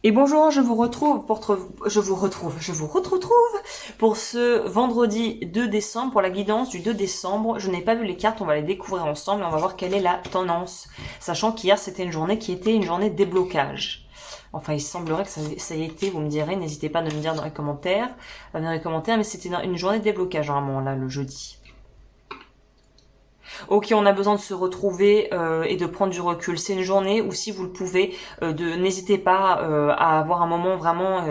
Et bonjour, je vous retrouve pour ce vendredi 2 décembre, pour la guidance du 2 décembre. Je n'ai pas vu les cartes, on va les découvrir ensemble et on va voir quelle est la tendance. Sachant qu'hier, c'était une journée qui était une journée déblocage. Enfin, il semblerait que ça ait été, vous me direz, n'hésitez pas à me dire dans les commentaires, mais c'était une journée de déblocage, normalement, là, le jeudi. Ok, on a besoin de se retrouver et de prendre du recul. C'est une journée où, si vous le pouvez, n'hésitez pas à avoir un moment vraiment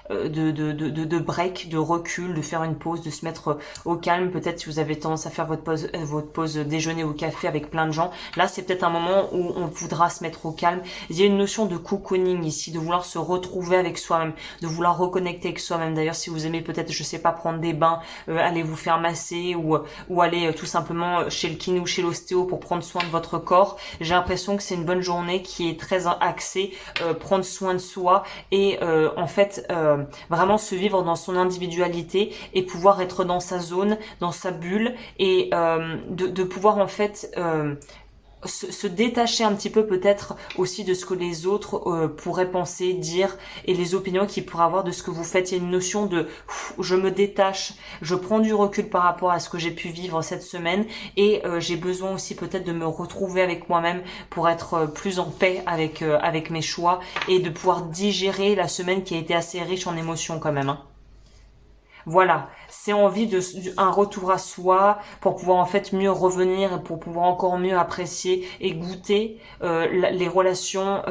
de break, de recul, de faire une pause, de se mettre au calme. Peut-être si vous avez tendance à faire votre pause déjeuner au café avec plein de gens. Là, c'est peut-être un moment où on voudra se mettre au calme. Il y a une notion de cocooning ici, de vouloir se retrouver avec soi-même, de vouloir reconnecter avec soi-même. D'ailleurs, si vous aimez peut-être, je sais pas, prendre des bains, aller vous faire masser ou aller tout simplement chez le kiné ou chez l'ostéo pour prendre soin de votre corps. J'ai l'impression que c'est une bonne journée qui est très axée prendre soin de soi et en fait vraiment se vivre dans son individualité et pouvoir être dans sa zone, dans sa bulle et de pouvoir en fait se détacher un petit peu peut-être aussi de ce que les autres pourraient penser, dire et les opinions qu'ils pourraient avoir de ce que vous faites. Il y a une notion de je me détache, je prends du recul par rapport à ce que j'ai pu vivre cette semaine et j'ai besoin aussi peut-être de me retrouver avec moi-même pour être plus en paix avec mes choix et de pouvoir digérer la semaine qui a été assez riche en émotions quand même, hein. Voilà, c'est envie un retour à soi pour pouvoir en fait mieux revenir et pour pouvoir encore mieux apprécier et goûter les relations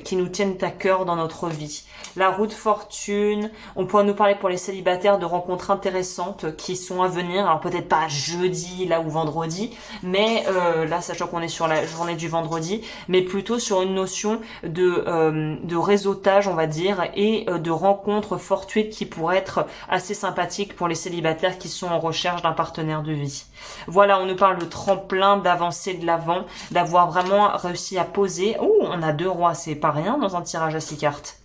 qui nous tiennent à cœur dans notre vie. La roue de fortune, on pourrait nous parler pour les célibataires de rencontres intéressantes qui sont à venir. Alors peut-être pas jeudi là ou vendredi, mais là sachant qu'on est sur la journée du vendredi, mais plutôt sur une notion de réseautage on va dire et de rencontres fortuites qui pourraient être assez sympathique pour les célibataires qui sont en recherche d'un partenaire de vie. Voilà, on nous parle de tremplin, d'avancer de l'avant, d'avoir vraiment réussi à poser. Oh, on a 2 rois, c'est pas rien dans un tirage à 6 cartes.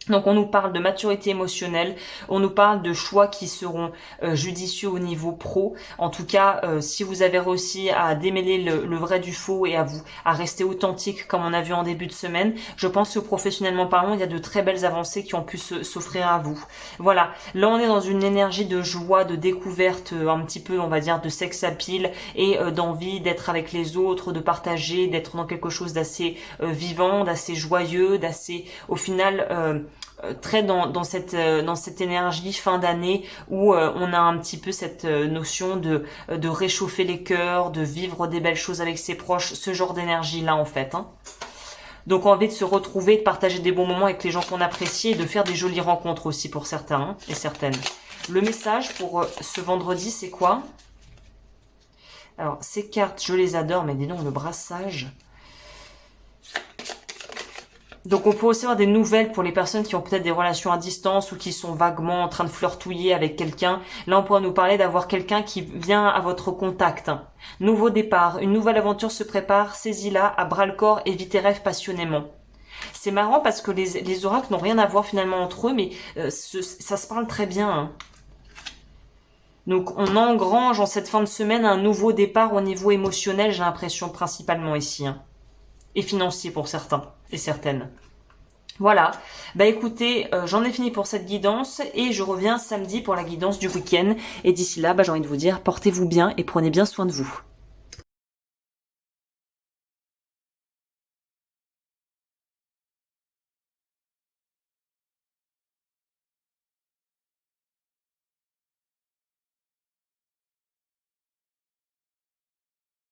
Donc on nous parle de maturité émotionnelle, on nous parle de choix qui seront judicieux au niveau pro. En tout cas, si vous avez réussi à démêler le vrai du faux et à rester authentique comme on a vu en début de semaine, je pense que professionnellement parlant, il y a de très belles avancées qui ont pu s'offrir à vous. Voilà, là on est dans une énergie de joie, de découverte, un petit peu on va dire de sex appeal et d'envie d'être avec les autres, de partager, d'être dans quelque chose d'assez vivant, d'assez joyeux, d'assez au final très dans cette énergie fin d'année où on a un petit peu cette notion de réchauffer les cœurs, de vivre des belles choses avec ses proches, ce genre d'énergie là en fait, hein. Donc envie de se retrouver, de partager des bons moments avec les gens qu'on apprécie et de faire des jolies rencontres aussi pour certains, hein, et certaines. Le message pour ce vendredi, c'est quoi? Alors ces cartes, je les adore, mais dis donc le brassage. Donc on peut aussi avoir des nouvelles pour les personnes qui ont peut-être des relations à distance ou qui sont vaguement en train de flirtouiller avec quelqu'un. Là on pourrait nous parler d'avoir quelqu'un qui vient à votre contact. Nouveau départ, une nouvelle aventure se prépare, saisis-la à bras-le-corps et vis tes rêves passionnément. C'est marrant parce que les oracles n'ont rien à voir finalement entre eux, mais ça se parle très bien, hein. Donc on engrange en cette fin de semaine un nouveau départ au niveau émotionnel, j'ai l'impression principalement ici, hein. Et financier pour certains et certaines. Voilà, bah écoutez, j'en ai fini pour cette guidance et je reviens samedi pour la guidance du week-end. Et d'ici là, bah, j'ai envie de vous dire, portez-vous bien et prenez bien soin de vous.